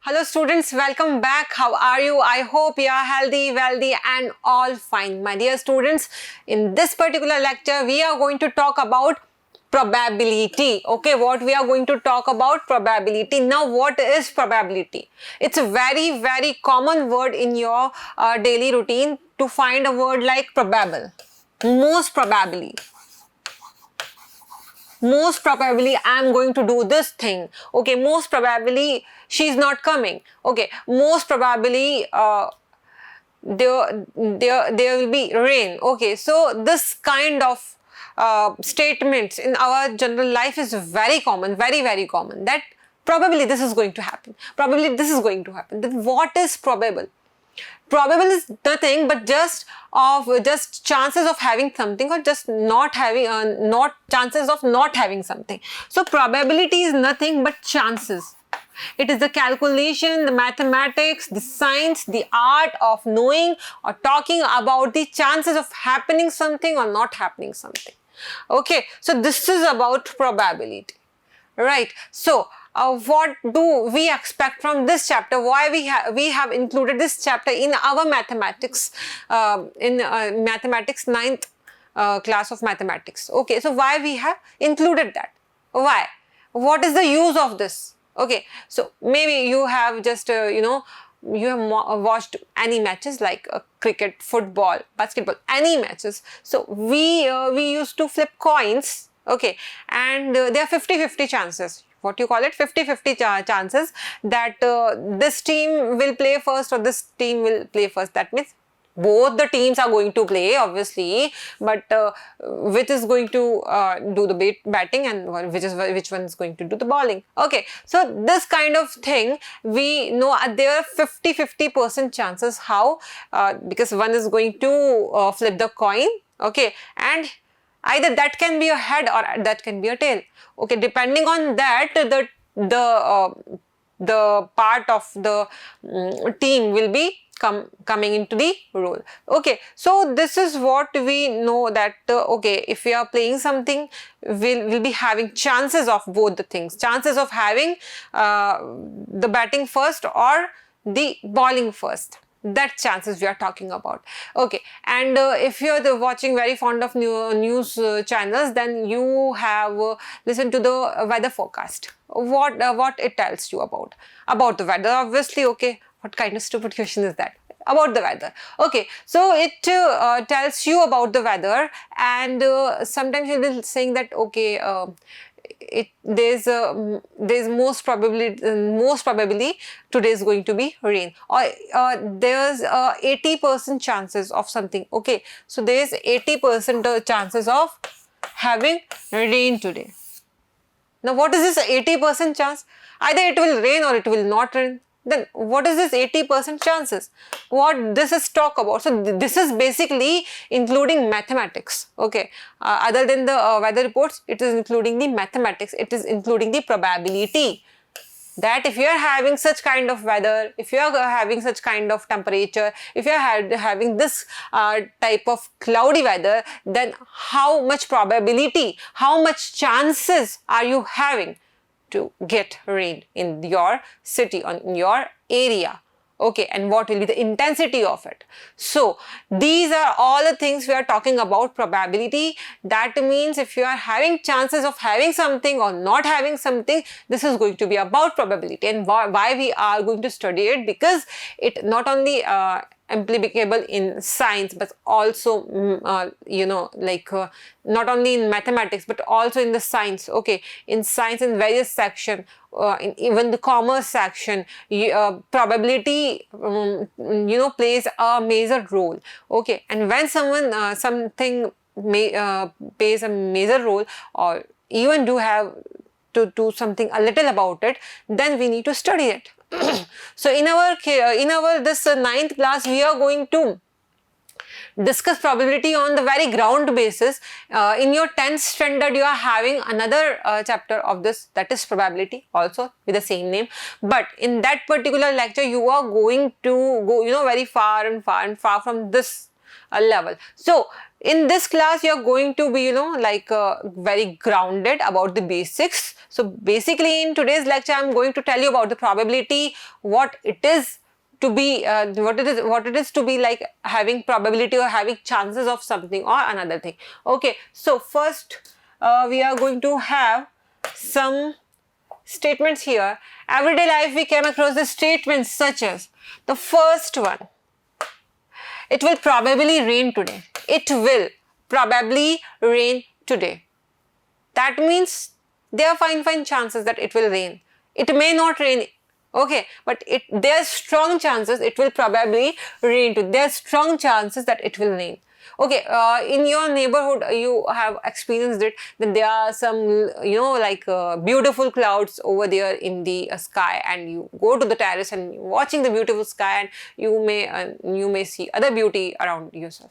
Hello students, welcome back. How are you? I hope you are healthy, wealthy and all fine. My dear students, in this particular lecture, we are going to talk about probability. Okay, what we are going to talk about? Probability. Now, what is probability? It's a very common word in your daily routine to find a word like probable. Most probably I am going to do this thing. Okay, most probably she's not coming. Okay, most probably there will be rain. Okay, so this kind of statements in our general life is very common, very common, that probably this is going to happen, probably this is going to happen. Then what is probable? Probable is nothing but just chances of having something, or just not having not chances of not having something. So probability is nothing but chances. It is the calculation, the mathematics, the science, the art of knowing or talking about the chances of happening something or not happening something. Okay, so this is about probability, right? So what do we expect from this chapter? Why we have included this chapter in our mathematics, mathematics 9th class of mathematics. Okay, so why we have included that? Why? What is the use of this? Okay, so maybe you have just you have watched any matches like cricket, football, basketball, any matches. So we used to flip coins. Okay, and there are 50-50 chances. What you call it? 50-50 chances that this team will play first or this team will play first. That means both the teams are going to play, obviously, but which is going to do the batting and which one is going to do the bowling. Okay, so this kind of thing, we know there are 50-50% chances. How? Because one is going to flip the coin. Okay, and either that can be a head or that can be a tail. Okay, depending on that, the part of the team will be coming into the role. Okay, so this is what we know, that okay, if we are playing something, we'll be having chances of both the things, chances of having the batting first or the bowling first. That chances we are talking about. Okay, and if you're watching very fond of news channels, then you have listened to the weather forecast. What it tells you about the weather, obviously. Okay, what kind of stupid question is that? About the weather. Okay, so it tells you about the weather, and sometimes it is saying that okay, there's most probably today is going to be rain, or there's 80% chances of something. Okay, so there's 80% chances of having rain today. Now what is this 80% chance? Either it will rain or it will not rain. Then what is this 80% chances? What this is talk about? So this is basically including mathematics. Okay, other than the weather reports, it is including the mathematics. It is including the probability, that if you are having such kind of weather, if you are having such kind of temperature, if you are having this type of cloudy weather, then how much probability, how much chances are you having to get rain in your city, or in your area? Okay, and what will be the intensity of it? So these are all the things we are talking about probability. That means if you are having chances of having something or not having something, this is going to be about probability. And why we are going to study it? Because it not only applicable in science, but also not only in mathematics but also in the science. Okay, in science, in various section, in even the commerce section, probability plays a major role. Okay, and when someone something plays a major role, or even do have to do something a little about it, then we need to study it. So in our this 9th class, we are going to discuss probability on the very ground basis. In your 10th standard, you are having another chapter of this, that is probability, also with the same name. But in that particular lecture, you are going to go very far from this level. So in this class you are going to be, like very grounded about the basics. So basically in today's lecture I'm going to tell you about the probability, what it is to be, what it is to be like having probability or having chances of something or another thing. Okay, so first we are going to have some statements here. Everyday life we came across the statements such as the first one, it will probably rain today. It will probably rain today. That means there are fine chances that it will rain. It may not rain, okay, but there are strong chances it will probably rain today. There are strong chances that it will rain. Okay, in your neighborhood you have experienced it, that there are some, like beautiful clouds over there in the sky, and you go to the terrace and watching the beautiful sky, and you may see other beauty around yourself.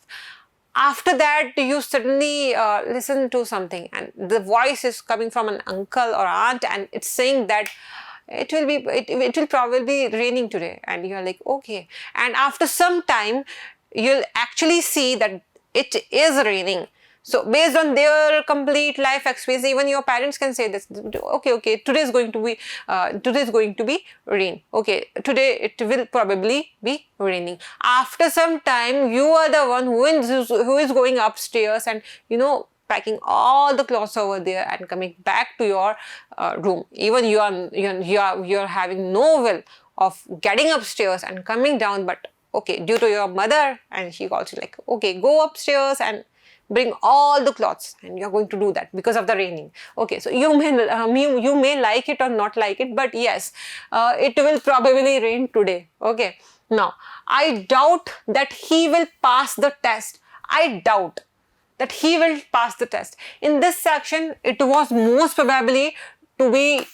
After that you suddenly listen to something, and the voice is coming from an uncle or aunt, and it's saying that it will probably be raining today, and you're like, okay, and after some time you'll actually see that it is raining. So based on their complete life experience, even your parents can say this, okay, today is going to be rain. Okay, today it will probably be raining. After some time you are the one who is going upstairs and packing all the clothes over there and coming back to your room. Even you're having no will of getting upstairs and coming down, but okay, due to your mother, and she calls you like, okay, go upstairs and bring all the clothes, and you're going to do that because of the raining. Okay, so you may like it or not like it, but yes, it will probably rain today. Okay, now I doubt that he will pass the test. I doubt that he will pass the test. In this section it was most probably to be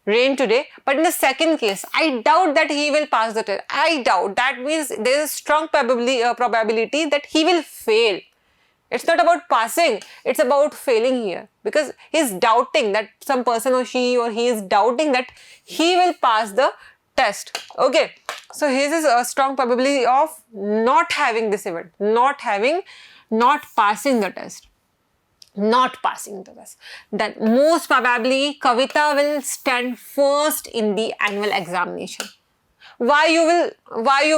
rain today, but in the second case I doubt that he will pass the test. I doubt, that means there is a strong probability that he will fail. It's not about passing, it's about failing here, because he's doubting that some person or he is doubting that he will pass the test. Okay, so here is a strong probability of not having this event, not passing the test. Then most probably Kavita will stand first in the annual examination. Why you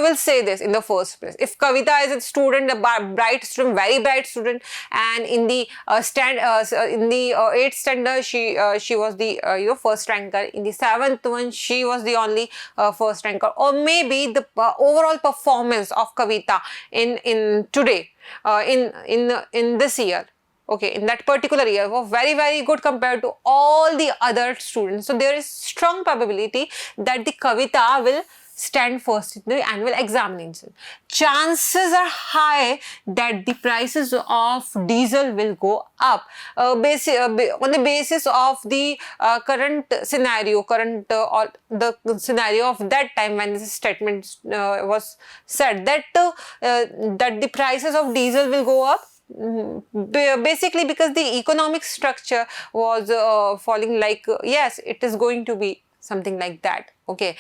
will say this in the first place? If Kavita is a student, a bright student, very bright student, and in the 8th standard she was the first ranker. In the 7th one she was the only first ranker, or maybe the overall performance of Kavita in today in this year, okay, in that particular year, was very good compared to all the other students. So there is strong probability that the Kavita will stand first in the annual examination. Chances are high that the prices of diesel will go up on the basis of the current scenario, or the scenario of that time when this statement was said, that the prices of diesel will go up. Basically because the economic structure was falling, like yes, it is going to be something like that. Okay,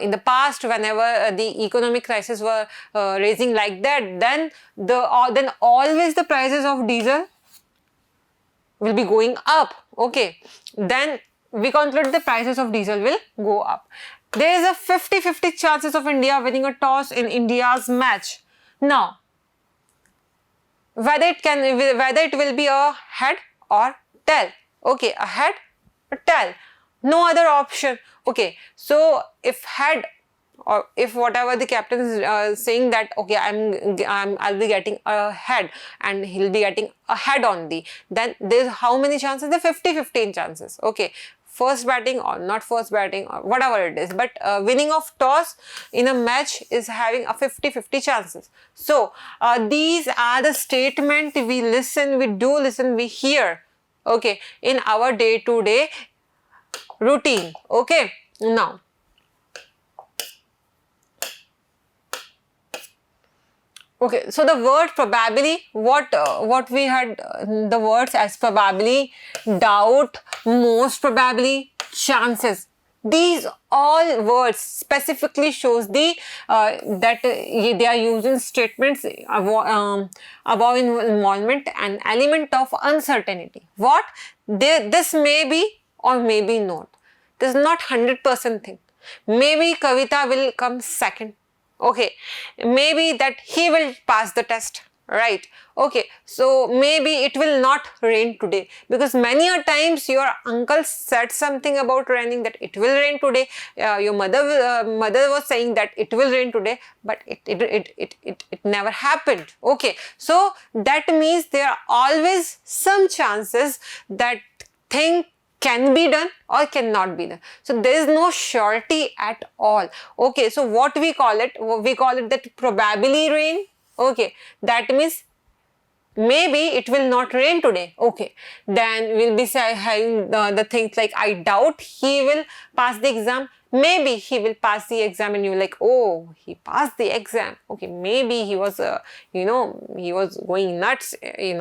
in the past, whenever the economic crisis were raising like that, then always the prices of diesel will be going up. Okay, then we conclude the prices of diesel will go up. There is a 50-50 chances of India winning a toss in India's match. Now, whether it will be a head or tail. Okay, a head or tail, no other option. Okay, so if head, or if whatever the captain is saying that okay, I'll be getting a head and he'll be getting a head only, then there's how many chances? The 50-15 chances. Okay, first batting or not first batting or whatever it is, but winning of toss in a match is having a 50-50 chances. So these are the statement we hear, okay, in our day-to-day routine. Okay, now okay, so the word probably, what we had the words as probably, doubt, most probably, chances. These all words specifically shows the that they are using statements above involvement and element of uncertainty. What? This may be or maybe not. This is not 100% thing. Maybe Kavita will come second. Okay, maybe that he will pass the test, right? Okay, so maybe it will not rain today, because many a times your uncle said something about raining, that it will rain today. Your mother was saying that it will rain today, but it never happened. Okay, so that means there are always some chances that thing can be done or cannot be done. So there is no surety at all. Okay, so what we call it? We call it that probably rain. Okay, that means maybe it will not rain today. Okay, then we'll be having the things like, I doubt he will pass the exam. Maybe he will pass the exam, and you're like, oh, he passed the exam. Okay, maybe he was, he was going nuts. He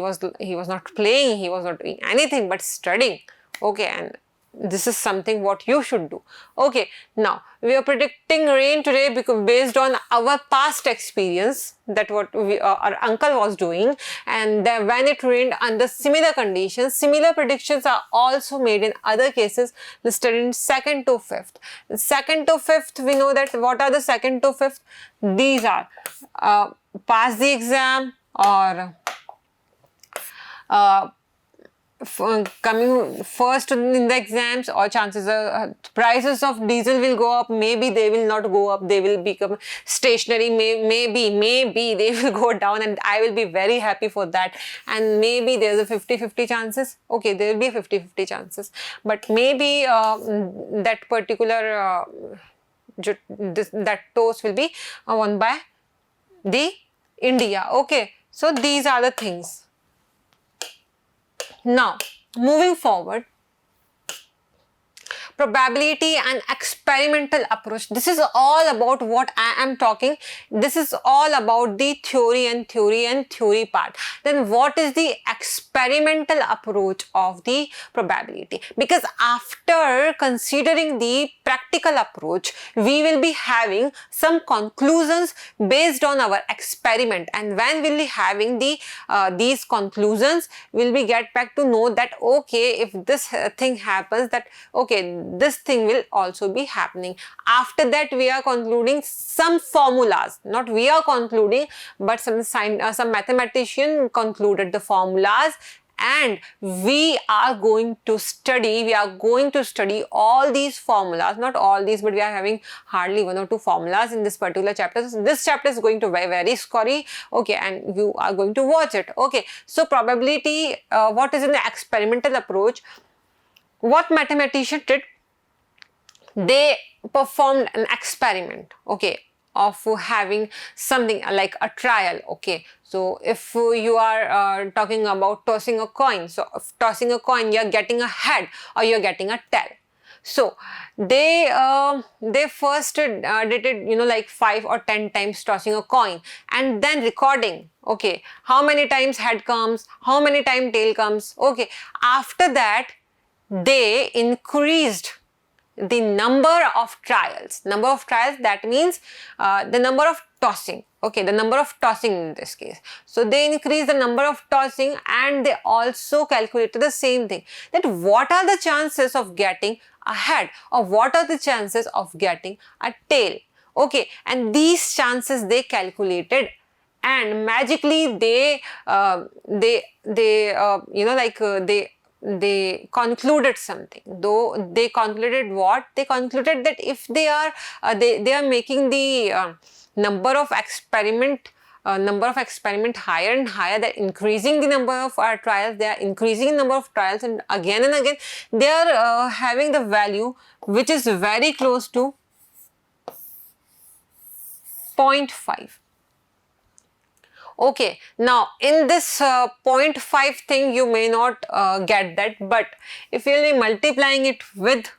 was not playing. He was not doing anything but studying. Okay, and this is something what you should do. Okay, now we are predicting rain today because based on our past experience, that what our uncle was doing, and then when it rained under similar conditions, similar predictions are also made in other cases listed in 2nd to 5th. 2nd to 5th, we know that what are the 2nd to 5th? These are pass the exam, or coming first in the exams, or chances are prices of diesel will go up, maybe they will not go up, they will become stationary, maybe they will go down, and I will be very happy for that. And maybe there's a 50-50 chances. Okay, there will be a 50-50 chances, but maybe that particular that toss will be won by the India. Okay, so these are the things. Now, moving forward, probability and experimental approach. This is all about what I am talking. This is all about the theory part. Then what is the experimental approach of the probability? Because after considering the practical approach, we will be having some conclusions based on our experiment, and when we'll be having these conclusions, we'll be get back to know that okay, if this thing happens, that okay, this thing will also be happening. After that, we are concluding some formulas. Not we are concluding, but some mathematician concluded the formulas, and we are going to study all these formulas. Not all these, but we are having hardly 1 or 2 formulas in this particular chapter. So this chapter is going to be very scary. Okay, and you are going to watch it. Okay, so probability, what is in the experimental approach? What mathematicians did? They performed an experiment, okay, of having something like a trial. Okay, so if you are talking about tossing a coin, so if tossing a coin, you're getting a head or you're getting a tail. So they first did it, like 5 or 10 times tossing a coin, and then recording, okay, how many times head comes, how many times tail comes. Okay, after that they increased the number of trials. That means the number of tossing. Okay, the number of tossing in this case. So they increased the number of tossing, and they also calculated the same thing, that what are the chances of getting a head, or what are the chances of getting a tail. Okay, and these chances they calculated, and magically they concluded something. Though they concluded what? They concluded that if they are making the number of experiment higher and higher, they're increasing the number of trials, they are increasing the number of trials, and again they are having the value which is very close to 0.5. Okay, now in this 0.5 thing, you may not get that, but if you will be multiplying it with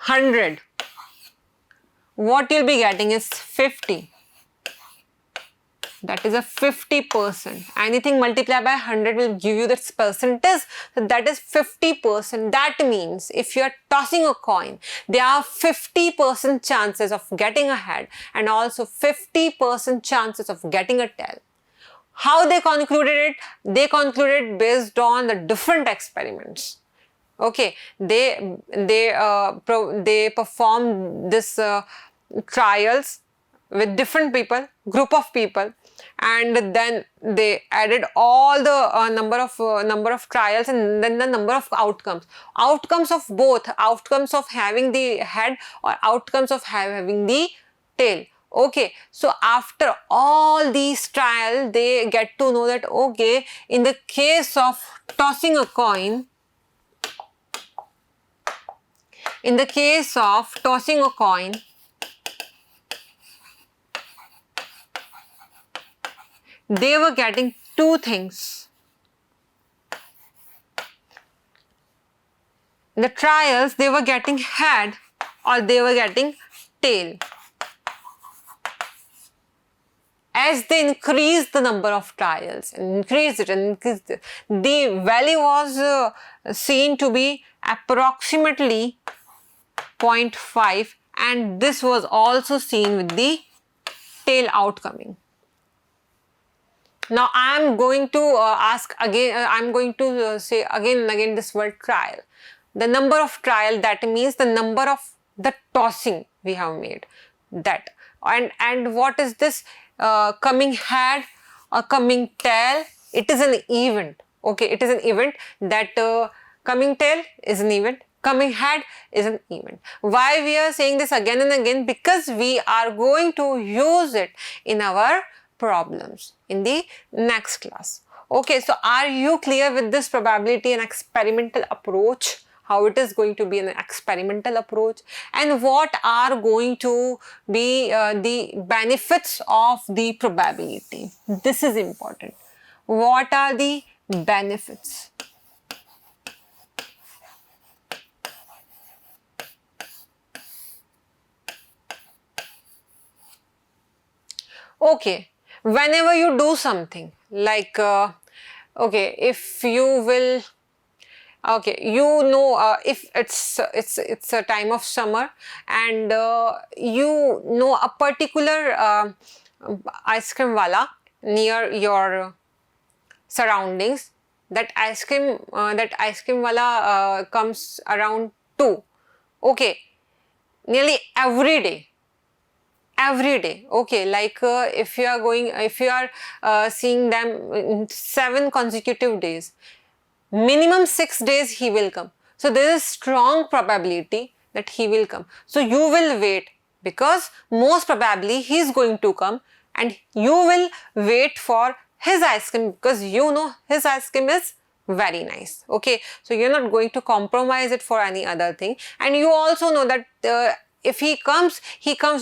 100, what you'll be getting is 50. That is a 50%. Anything multiplied by 100 will give you this percentage. So that is 50%. That means if you are tossing a coin, there are 50% chances of getting a head and also 50% chances of getting a tail. How they concluded it? They concluded based on the different experiments. Okay, they performed this trials with different people, group of people, and then they added all the number of trials and then the number of outcomes of both, outcomes of having the head or outcomes of having the tail. Okay, so after all these trials, they get to know that okay, in the case of tossing a coin, they were getting two things. In the trials, they were getting head or they were getting tail. As they increased the number of trials and increased it, the value was seen to be approximately 0.5, and this was also seen with the tail outcoming. Now I am going to ask again, I am going to say again and again this word trial. The number of trial, that means the number of the tossing we have made, that. And what is this coming head or coming tail? It is an event. Okay, it is an event. That coming tail is an event, coming head is an event. Why we are saying this again and again? Because we are going to use it in our problems in the next class. Okay, so are you clear with this probability and experimental approach? How it is going to be an experimental approach, and what are going to be the benefits of the probability? This is important. What are the benefits? Okay, whenever you do something like okay, if you will, okay, you know, if it's a time of summer and you know a particular ice cream wala near your surroundings, that ice cream wala comes around 2. Okay, nearly every day. Okay, like if you are seeing them in 7 consecutive days, minimum 6 days he will come. So there is strong probability that he will come. So you will wait, because most probably he is going to come, and you will wait for his ice cream because you know his ice cream is very nice. Okay, so you're not going to compromise it for any other thing, and you also know that if he comes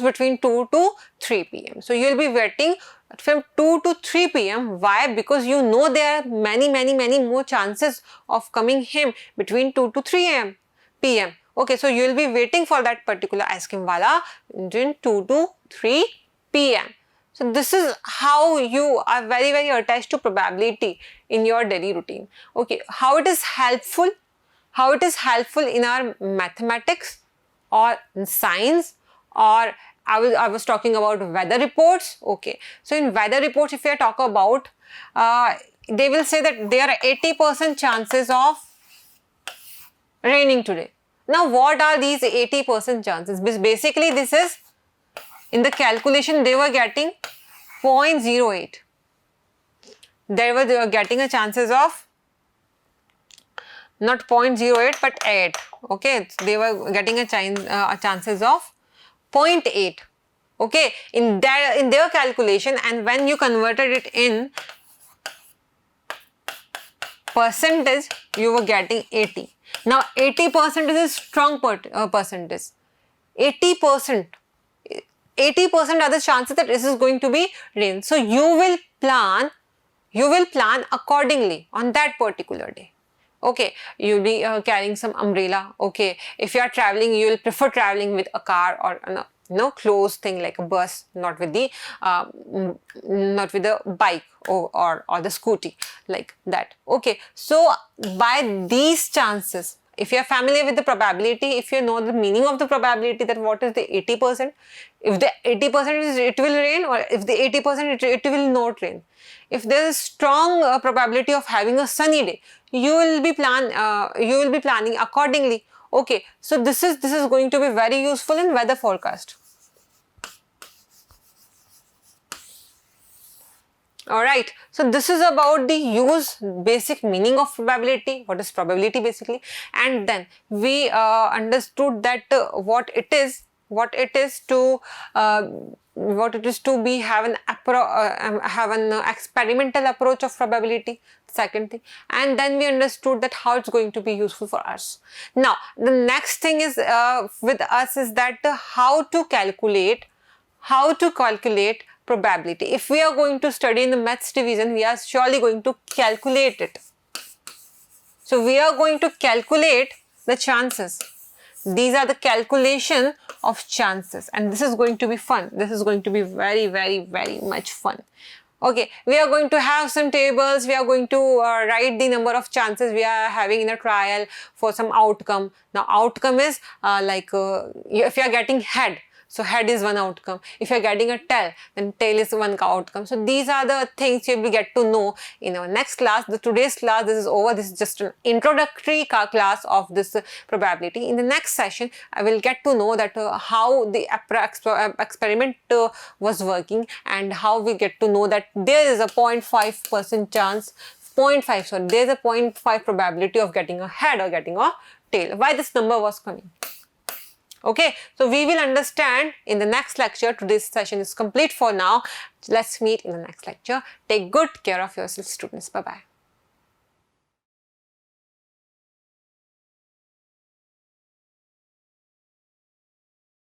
between 2 to 3 p.m. So you'll be waiting from 2 to 3 p.m. Why? Because you know there are many more chances of coming him between 2 to 3 p.m. Okay, so you'll be waiting for that particular ice cream wala between 2 to 3 p.m. So this is how you are very attached to probability in your daily routine. Okay, how it is helpful? How it is helpful in our mathematics or in science, or I was talking about weather reports. Okay, so in weather reports, if you talk about, they will say that there are 80% chances of raining today. Now what are these 80% chances? Basically this is, in the calculation they were getting 0.08. They were getting a chances of not 0.08 but 8. Okay, they were getting a chances of 0.8. Okay, in their calculation, and when you converted it in percentage, you were getting 80. Now 80% is a strong percentage. 80% are the chances that this is going to be rain. So you will plan accordingly on that particular day. Okay, you'll be carrying some umbrella. Okay, if you are traveling, you will prefer traveling with a car or closed thing like a bus, not with the bike or the scooty like that. Okay, so by these chances, if you are familiar with the probability, if you know the meaning of the probability, that what is the 80%, if the 80% is it will rain, or if the 80% it will not rain. If there is strong probability of having a sunny day, you will be planning accordingly. Okay, so this is going to be very useful in weather forecast. Alright, so this is about the basic meaning of probability, what is probability basically, and then we understood that what it is to have an experimental approach of probability, second thing, and then we understood that how it's going to be useful for us. Now the next thing is with us is that how to calculate probability. If we are going to study in the maths division, we are surely going to calculate it. So we are going to calculate the chances. These are the calculation of chances, and this is going to be fun. This is going to be very, very, very much fun. Okay, we are going to have some tables. We are going to write the number of chances we are having in a trial for some outcome. Now outcome is if you are getting head, so head is one outcome. If you are getting a tail, then tail is one outcome. So these are the things you will get to know in our next class. Today's class, this is over. This is just an introductory class of this probability. In the next session, I will get to know that how the experiment was working, and how we get to know that there is a 0.5% chance, there is a 0.5 probability of getting a head or getting a tail. Why this number was coming. Okay, so we will understand in the next lecture. Today's session is complete for now. Let's meet in the next lecture. Take good care of yourself, students. Bye-bye.